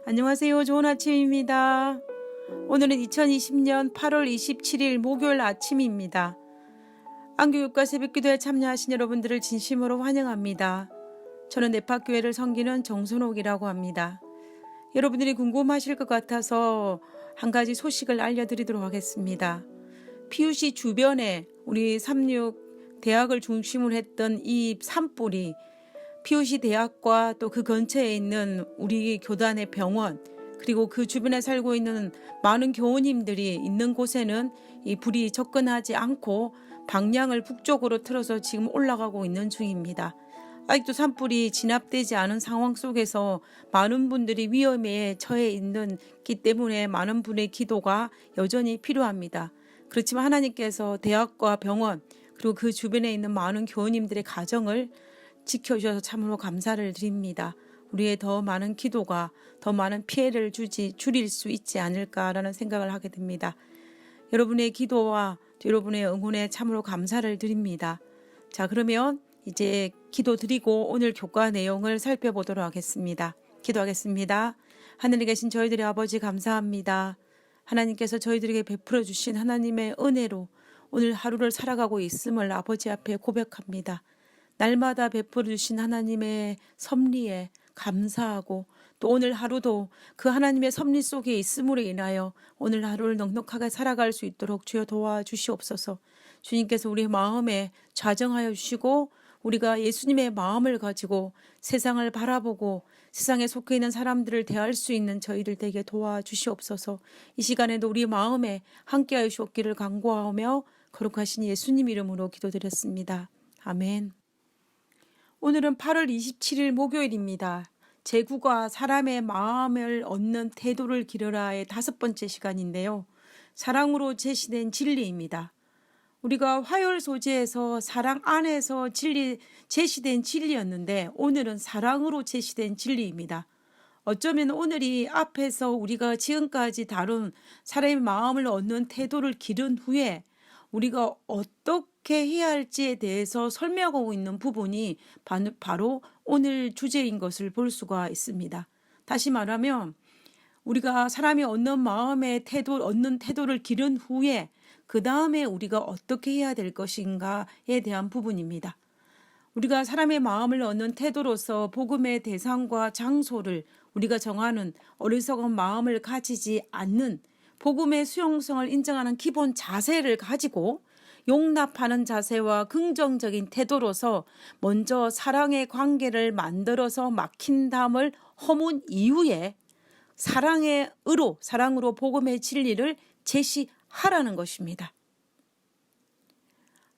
안녕하세요. 좋은 아침입니다. 오늘은 2020년 8월 27일 목요일 아침입니다. 안교육과 새벽기도에 참여하신 여러분들을 진심으로 환영합니다. 저는 네파교회를 섬기는 정순옥이라고 합니다. 여러분들이 궁금하실 것 같아서 한 가지 소식을 알려드리도록 하겠습니다. PUC 주변에 우리 36 대학을 중심으로 했던 이 산불이 PUC 대학과 또 그 근처에 있는 우리 교단의 병원 그리고 그 주변에 살고 있는 많은 교우님들이 있는 곳에는 이 불이 접근하지 않고 방향을 북쪽으로 틀어서 지금 올라가고 있는 중입니다. 아직도 산불이 진압되지 않은 상황 속에서 많은 분들이 위험에 처해 있기 때문에 많은 분의 기도가 여전히 필요합니다. 그렇지만 하나님께서 대학과 병원 그리고 그 주변에 있는 많은 교우님들의 가정을 지켜주셔서 참으로 감사를 드립니다. 우리의 더 많은 기도가 더 많은 피해를 줄일 수 있지 않을까라는 생각을 하게 됩니다. 여러분의 기도와 여러분의 응원에 참으로 감사를 드립니다. 자, 그러면 이제 기도 드리고 오늘 교과 내용을 살펴보도록 하겠습니다. 기도하겠습니다. 하늘에 계신 저희들의 아버지 감사합니다. 하나님께서 저희들에게 베풀어 주신 하나님의 은혜로 오늘 하루를 살아가고 있음을 아버지 앞에 고백합니다. 날마다 베풀어 주신 하나님의 섭리에 감사하고 또 오늘 하루도 그 하나님의 섭리 속에 있음으로 인하여 오늘 하루를 넉넉하게 살아갈 수 있도록 주여 도와주시옵소서. 주님께서 우리 마음에 좌정하여 주시고 우리가 예수님의 마음을 가지고 세상을 바라보고 세상에 속해 있는 사람들을 대할 수 있는 저희들 되게 도와주시옵소서. 이 시간에도 우리 마음에 함께하여 주옵기를 간구하며 거룩하신 예수님 이름으로 기도드렸습니다. 아멘. 오늘은 8월 27일 목요일입니다. 제국과 사람의 마음을 얻는 태도를 기르라의 5번째 시간인데요. 사랑으로 제시된 진리입니다. 우리가 화요일 소재에서 사랑 안에서 제시된 진리였는데 오늘은 사랑으로 제시된 진리입니다. 어쩌면 오늘이 앞에서 우리가 지금까지 다룬 사람의 마음을 얻는 태도를 기른 후에 우리가 어떻게 해야 할지에 대해서 설명하고 있는 부분이 바로 오늘 주제인 것을 볼 수가 있습니다. 다시 말하면 우리가 사람이 얻는 태도를 기른 후에 그 다음에 우리가 어떻게 해야 될 것인가에 대한 부분입니다. 우리가 사람의 마음을 얻는 태도로서 복음의 대상과 장소를 우리가 정하는 어리석은 마음을 가지지 않는 복음의 수용성을 인정하는 기본 자세를 가지고 용납하는 자세와 긍정적인 태도로서 먼저 사랑의 관계를 만들어서 막힌 담을 허문 이후에 사랑으로 복음의 진리를 제시하라는 것입니다.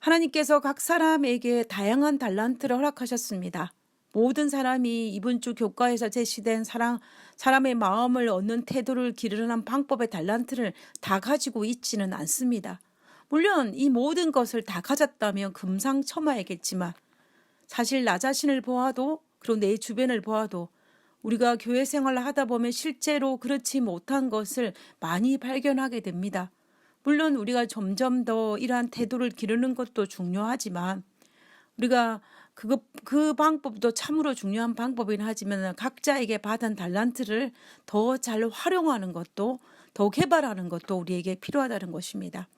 하나님께서 각 사람에게 다양한 달란트를 허락하셨습니다. 모든 사람이 이번 주 교과에서 제시된 사람의 마음을 얻는 태도를 기르는 방법의 달란트를 다 가지고 있지는 않습니다. 물론 이 모든 것을 다 가졌다면 금상첨화이겠지만 사실 나 자신을 보아도 그리고 내 주변을 보아도 우리가 교회 생활을 하다 보면 실제로 그렇지 못한 것을 많이 발견하게 됩니다. 물론 우리가 점점 더 이러한 태도를 기르는 것도 중요하지만 우리가 그 방법도 참으로 중요한 방법이긴 하지만 각자에게 받은 달란트를 더 잘 활용하는 것도 더 개발하는 것도 우리에게 필요하다는 것입니다.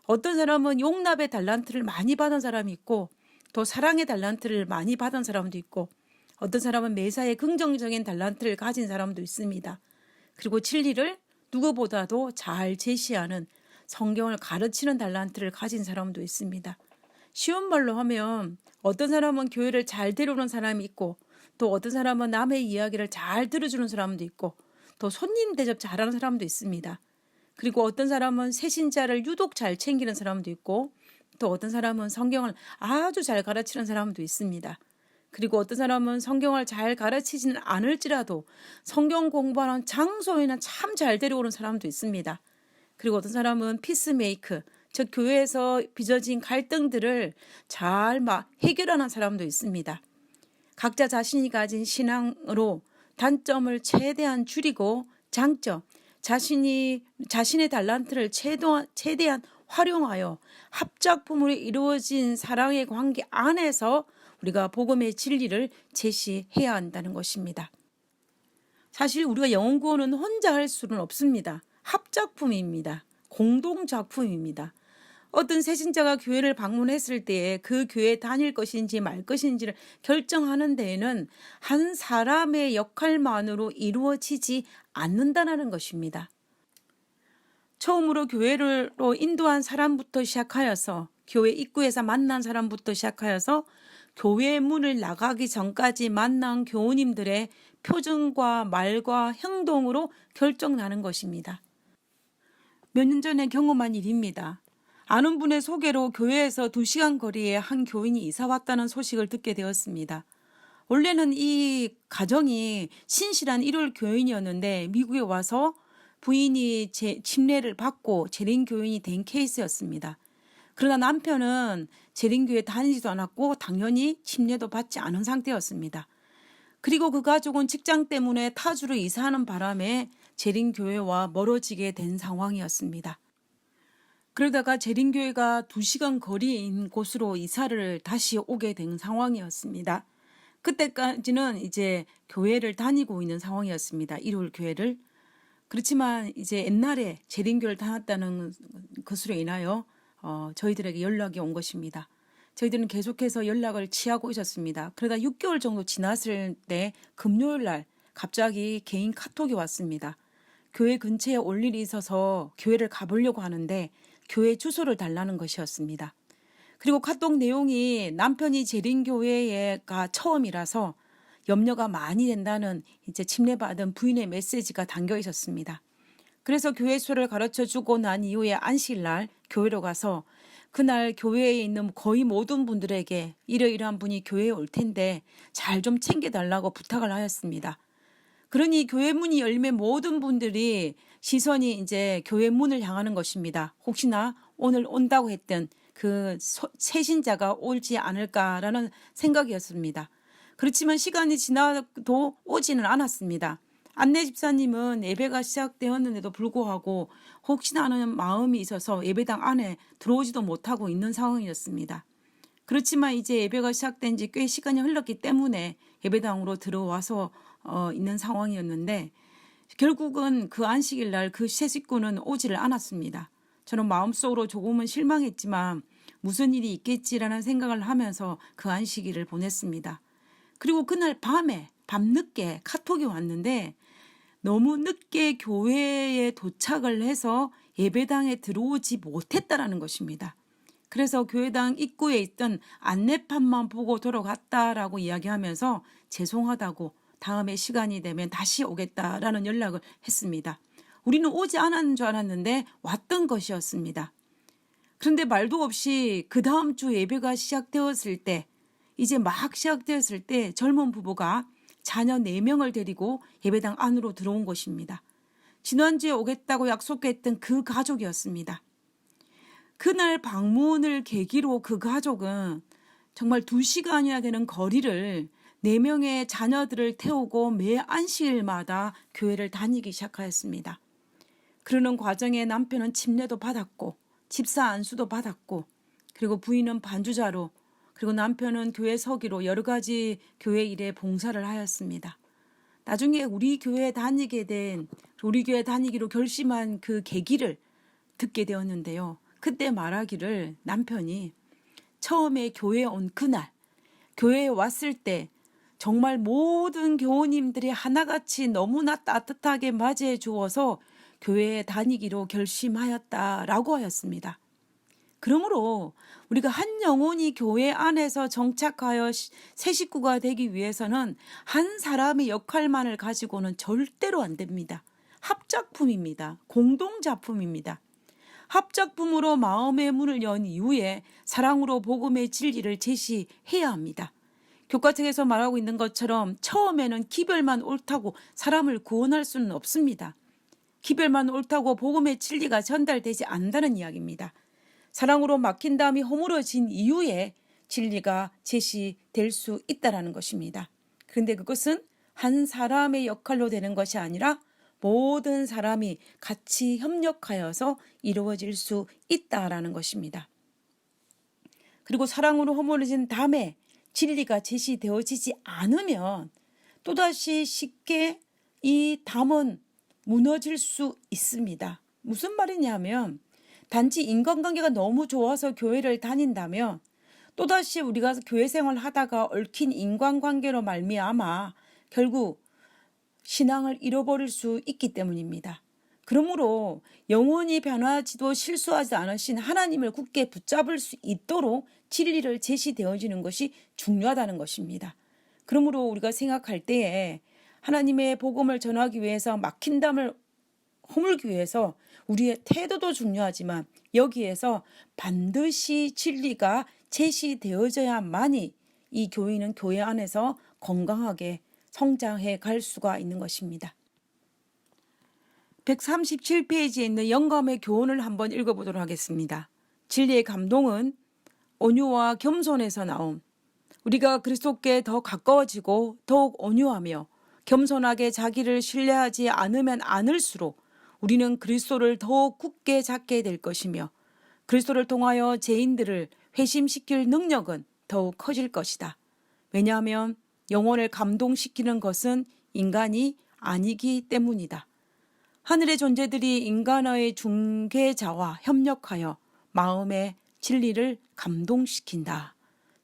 어떤 사람은 용납의 달란트를 많이 받은 사람이 있고 또 사랑의 달란트를 많이 받은 사람도 있고 어떤 사람은 매사에 긍정적인 달란트를 가진 사람도 있습니다. 그리고 진리를 누구보다도 잘 제시하는 성경을 가르치는 달란트를 가진 사람도 있습니다. 쉬운 말로 하면 어떤 사람은 교회를 잘 데려오는 사람이 있고 또 어떤 사람은 남의 이야기를 잘 들어주는 사람도 있고 또 손님 대접 잘하는 사람도 있습니다. 그리고 어떤 사람은 새신자를 유독 잘 챙기는 사람도 있고 또 어떤 사람은 성경을 아주 잘 가르치는 사람도 있습니다. 그리고 어떤 사람은 성경을 잘 가르치지는 않을지라도 성경 공부하는 장소에는 참 잘 데려오는 사람도 있습니다. 그리고 어떤 사람은 피스메이크, 즉 교회에서 빚어진 갈등들을 잘 해결하는 사람도 있습니다. 각자 자신이 가진 신앙으로 단점을 최대한 줄이고 장점, 자신의 달란트를 최대한 활용하여 합작품으로 이루어진 사랑의 관계 안에서 우리가 복음의 진리를 제시해야 한다는 것입니다. 사실 우리가 영혼 구원은 혼자 할 수는 없습니다. 합작품입니다. 공동작품입니다. 어떤 새신자가 교회를 방문했을 때에 그 교회에 다닐 것인지 말 것인지를 결정하는 데에는 한 사람의 역할만으로 이루어지지 않는다는 것입니다. 처음으로 교회로 인도한 사람부터 시작하여서 교회 입구에서 만난 사람부터 시작하여서 교회 문을 나가기 전까지 만난 교우님들의 표정과 말과 행동으로 결정나는 것입니다. 몇 년 전에 경험한 일입니다. 아는 분의 소개로 교회에서 2시간 거리에 한 교인이 이사 왔다는 소식을 듣게 되었습니다. 원래는 이 가정이 신실한 일요일 교인이었는데 미국에 와서 부인이 침례를 받고 재림교인이 된 케이스였습니다. 그러나 남편은 재림교회 다니지도 않았고 당연히 침례도 받지 않은 상태였습니다. 그리고 그 가족은 직장 때문에 타주로 이사하는 바람에 재림교회와 멀어지게 된 상황이었습니다. 그러다가 재림교회가 2시간 거리인 곳으로 이사를 다시 오게 된 상황이었습니다. 그때까지는 이제 교회를 다니고 있는 상황이었습니다. 일요일 교회를. 그렇지만 이제 옛날에 재림교회를 다녔다는 것으로 인하여 저희들에게 연락이 온 것입니다. 저희들은 계속해서 연락을 취하고 있었습니다. 그러다 6개월 정도 지났을 때 금요일 날 갑자기 개인 카톡이 왔습니다. 교회 근처에 올 일이 있어서 교회를 가보려고 하는데 교회 주소를 달라는 것이었습니다. 그리고 카톡 내용이 남편이 재림교회가 처음이라서 염려가 많이 된다는 이제 침례받은 부인의 메시지가 담겨 있었습니다. 그래서 교회 수를 가르쳐 주고 난 이후에 안식일날 교회로 가서 그날 교회에 있는 거의 모든 분들에게 이러이러한 분이 교회에 올 텐데 잘 좀 챙겨달라고 부탁을 하였습니다. 그러니 교회 문이 열리면 모든 분들이 시선이 이제 교회 문을 향하는 것입니다. 혹시나 오늘 온다고 했던 그 새신자가 올지 않을까라는 생각이었습니다. 그렇지만 시간이 지나도 오지는 않았습니다. 안내 집사님은 예배가 시작되었는데도 불구하고 혹시나 하는 마음이 있어서 예배당 안에 들어오지도 못하고 있는 상황이었습니다. 그렇지만 이제 예배가 시작된 지 꽤 시간이 흘렀기 때문에 예배당으로 들어와서 있는 상황이었는데 결국은 그 안식일 날 그 새 식구는 오지를 않았습니다. 저는 마음속으로 조금은 실망했지만 무슨 일이 있겠지라는 생각을 하면서 그 안식일을 보냈습니다. 그리고 그날 밤늦게 카톡이 왔는데 너무 늦게 교회에 도착을 해서 예배당에 들어오지 못했다라는 것입니다. 그래서 교회당 입구에 있던 안내판만 보고 돌아갔다라고 이야기하면서 죄송하다고 다음에 시간이 되면 다시 오겠다라는 연락을 했습니다. 우리는 오지 않은 줄 알았는데 왔던 것이었습니다. 그런데 말도 없이 그 다음 주 예배가 시작되었을 때 이제 막 시작되었을 때 젊은 부부가 자녀 4명을 데리고 예배당 안으로 들어온 것입니다. 지난주에 오겠다고 약속했던 그 가족이었습니다. 그날 방문을 계기로 그 가족은 정말 2시간이나 되는 거리를 4명의 자녀들을 태우고 매 안식일마다 교회를 다니기 시작하였습니다. 그러는 과정에 남편은 침례도 받았고 집사 안수도 받았고 그리고 부인은 반주자로 그리고 남편은 교회 서기로 여러 가지 교회 일에 봉사를 하였습니다. 나중에 우리 교회 다니기로 결심한 그 계기를 듣게 되었는데요. 그때 말하기를 남편이 처음에 교회에 온 그날 교회에 왔을 때 정말 모든 교우님들이 하나같이 너무나 따뜻하게 맞이해 주어서 교회에 다니기로 결심하였다라고 하였습니다. 그러므로 우리가 한 영혼이 교회 안에서 정착하여 새 식구가 되기 위해서는 한 사람의 역할만을 가지고는 절대로 안 됩니다. 합작품입니다. 공동작품입니다. 합작품으로 마음의 문을 연 이후에 사랑으로 복음의 진리를 제시해야 합니다. 교과책에서 말하고 있는 것처럼 처음에는 기별만 옳다고 사람을 구원할 수는 없습니다. 기별만 옳다고 복음의 진리가 전달되지 않는다는 이야기입니다. 사랑으로 막힌 다음이 허물어진 이후에 진리가 제시될 수 있다는 것입니다. 그런데 그것은 한 사람의 역할로 되는 것이 아니라 모든 사람이 같이 협력하여서 이루어질 수 있다라는 것입니다. 그리고 사랑으로 허물어진 다음에 진리가 제시되어지지 않으면 또다시 쉽게 이 담은 무너질 수 있습니다. 무슨 말이냐면 단지 인간관계가 너무 좋아서 교회를 다닌다면 또다시 우리가 교회 생활을 하다가 얽힌 인간관계로 말미암아 결국 신앙을 잃어버릴 수 있기 때문입니다. 그러므로 영원히 변하지도 실수하지 않으신 하나님을 굳게 붙잡을 수 있도록 진리를 제시되어지는 것이 중요하다는 것입니다. 그러므로 우리가 생각할 때에 하나님의 복음을 전하기 위해서 막힌 담을 허물기 위해서 우리의 태도도 중요하지만 여기에서 반드시 진리가 제시되어져야만이 이 교인은 교회 안에서 건강하게 성장해 갈 수가 있는 것입니다. 137페이지에 있는 영감의 교훈을 한번 읽어보도록 하겠습니다. 진리의 감동은 온유와 겸손에서 나옴. 우리가 그리스도께 더 가까워지고 더욱 온유하며 겸손하게 자기를 신뢰하지 않으면 않을수록 우리는 그리스도를 더욱 굳게 잡게 될 것이며 그리스도를 통하여 죄인들을 회심시킬 능력은 더욱 커질 것이다. 왜냐하면 영혼을 감동시키는 것은 인간이 아니기 때문이다. 하늘의 존재들이 인간의 중개자와 협력하여 마음의 진리를 감동시킨다.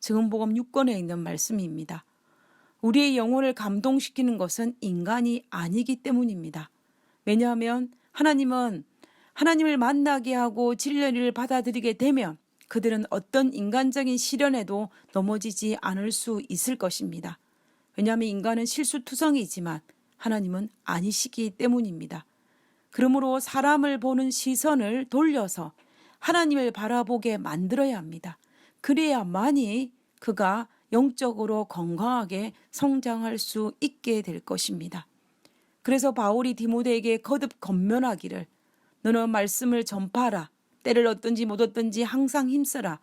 증언복음 6권에 있는 말씀입니다. 우리의 영혼을 감동시키는 것은 인간이 아니기 때문입니다. 왜냐하면 하나님은 하나님을 만나게 하고 진리를 받아들이게 되면 그들은 어떤 인간적인 시련에도 넘어지지 않을 수 있을 것입니다. 왜냐하면 인간은 실수투성이지만 하나님은 아니시기 때문입니다. 그러므로 사람을 보는 시선을 돌려서 하나님을 바라보게 만들어야 합니다. 그래야만이 그가 영적으로 건강하게 성장할 수 있게 될 것입니다. 그래서 바울이 디모데에게 거듭 권면하기를 너는 말씀을 전파하라. 때를 얻든지 못 얻든지 항상 힘써라.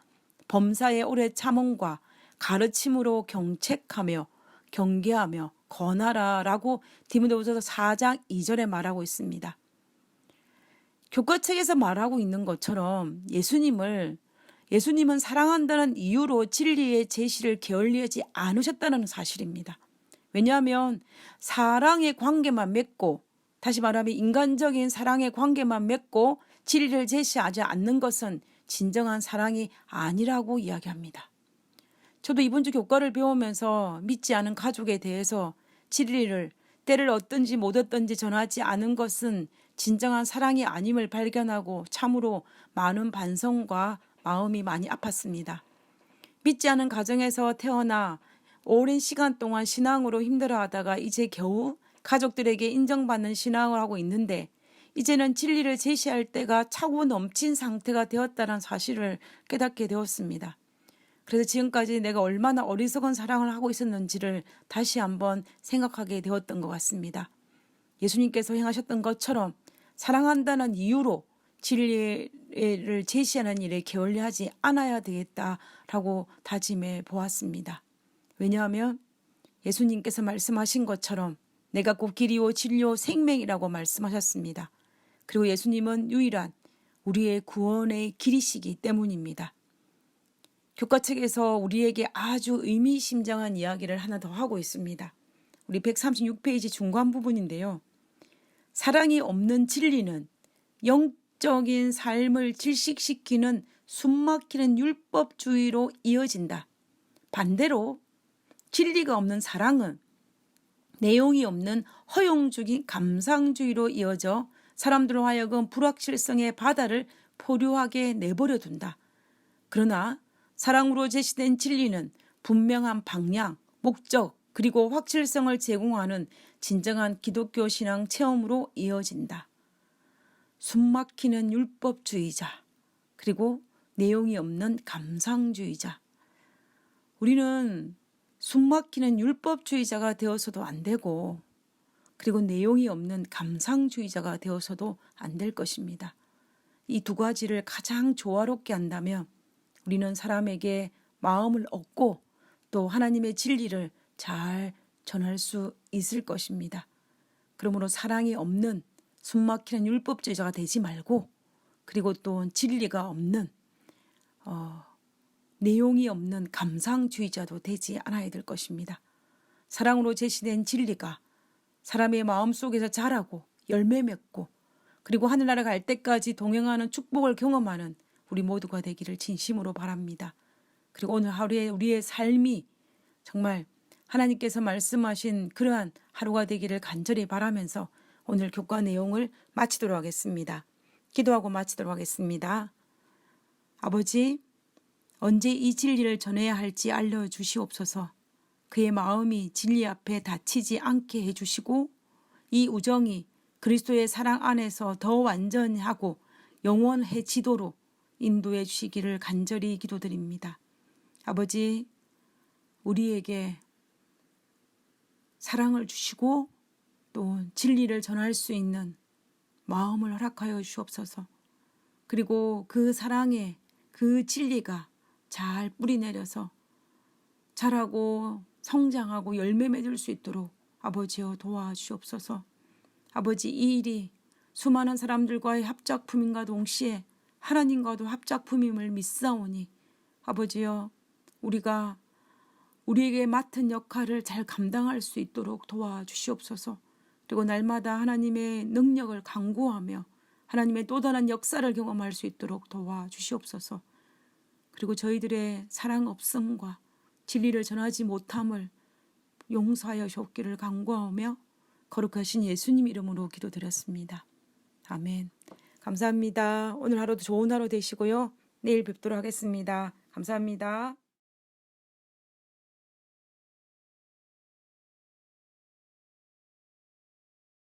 범사의 오래 참음과 가르침으로 경책하며 경계하며 권하라 라고 디모데후서 4장 2절에 말하고 있습니다. 교과책에서 말하고 있는 것처럼 예수님은 사랑한다는 이유로 진리의 제시를 게을리하지 않으셨다는 사실입니다. 왜냐하면 사랑의 관계만 맺고 다시 말하면 인간적인 사랑의 관계만 맺고 진리를 제시하지 않는 것은 진정한 사랑이 아니라고 이야기합니다. 저도 이번 주 교과를 배우면서 믿지 않은 가족에 대해서 진리를 때를 얻든지 못 얻든지 전하지 않은 것은 진정한 사랑이 아님을 발견하고 참으로 많은 반성과 마음이 많이 아팠습니다. 믿지 않은 가정에서 태어나 오랜 시간 동안 신앙으로 힘들어하다가 이제 겨우 가족들에게 인정받는 신앙을 하고 있는데 이제는 진리를 제시할 때가 차고 넘친 상태가 되었다는 사실을 깨닫게 되었습니다. 그래서 지금까지 내가 얼마나 어리석은 사랑을 하고 있었는지를 다시 한번 생각하게 되었던 것 같습니다. 예수님께서 행하셨던 것처럼 사랑한다는 이유로 진리를 제시하는 일에 게을리하지 않아야 되겠다라고 다짐해 보았습니다. 왜냐하면 예수님께서 말씀하신 것처럼 내가 곧 길이요 진리요 생명이라고 말씀하셨습니다. 그리고 예수님은 유일한 우리의 구원의 길이시기 때문입니다. 교과책에서 우리에게 아주 의미심장한 이야기를 하나 더 하고 있습니다. 우리 136페이지 중간 부분인데요. 사랑이 없는 진리는 영적인 삶을 질식시키는 숨막히는 율법주의로 이어진다. 반대로 진리가 없는 사랑은 내용이 없는 허용주의 감상주의로 이어져 사람들로 하여금 불확실성의 바다를 포효하게 내버려 둔다. 그러나 사랑으로 제시된 진리는 분명한 방향, 목적, 그리고 확실성을 제공하는 진정한 기독교 신앙 체험으로 이어진다. 숨막히는 율법주의자, 그리고 내용이 없는 감상주의자. 우리는 숨막히는 율법주의자가 되어서도 안 되고 그리고 내용이 없는 감상주의자가 되어서도 안 될 것입니다. 이 두 가지를 가장 조화롭게 한다면 우리는 사람에게 마음을 얻고 또 하나님의 진리를 잘 전할 수 있을 것입니다. 그러므로 사랑이 없는 숨막히는 율법주의자가 되지 말고 그리고 또 진리가 없는 내용이 없는 감상주의자도 되지 않아야 될 것입니다. 사랑으로 제시된 진리가 사람의 마음속에서 자라고 열매 맺고 그리고 하늘나라 갈 때까지 동행하는 축복을 경험하는 우리 모두가 되기를 진심으로 바랍니다. 그리고 오늘 하루에 우리의 삶이 정말 하나님께서 말씀하신 그러한 하루가 되기를 간절히 바라면서 오늘 교과 내용을 마치도록 하겠습니다. 기도하고 마치도록 하겠습니다. 아버지, 언제 이 진리를 전해야 할지 알려주시옵소서. 그의 마음이 진리 앞에 다치지 않게 해주시고 이 우정이 그리스도의 사랑 안에서 더 완전하고 영원해지도록 인도해 주시기를 간절히 기도드립니다. 아버지, 우리에게 사랑을 주시고 또 진리를 전할 수 있는 마음을 허락하여 주옵소서. 그리고 그 사랑에 그 진리가 잘 뿌리내려서 자라고 성장하고 열매 맺을 수 있도록 아버지여 도와주옵소서. 아버지, 이 일이 수많은 사람들과의 합작품인가 동시에 하나님과도 합작품임을 믿사오니 아버지여 우리가 우리에게 맡은 역할을 잘 감당할 수 있도록 도와주시옵소서. 그리고 날마다 하나님의 능력을 강구하며 하나님의 또 다른 역사를 경험할 수 있도록 도와주시옵소서. 그리고 저희들의 사랑 없음과 진리를 전하지 못함을 용서하여 주옵기를 간구하며 거룩하신 예수님 이름으로 기도드렸습니다. 아멘. 감사합니다. 오늘 하루도 좋은 하루 되시고요. 내일 뵙도록 하겠습니다. 감사합니다.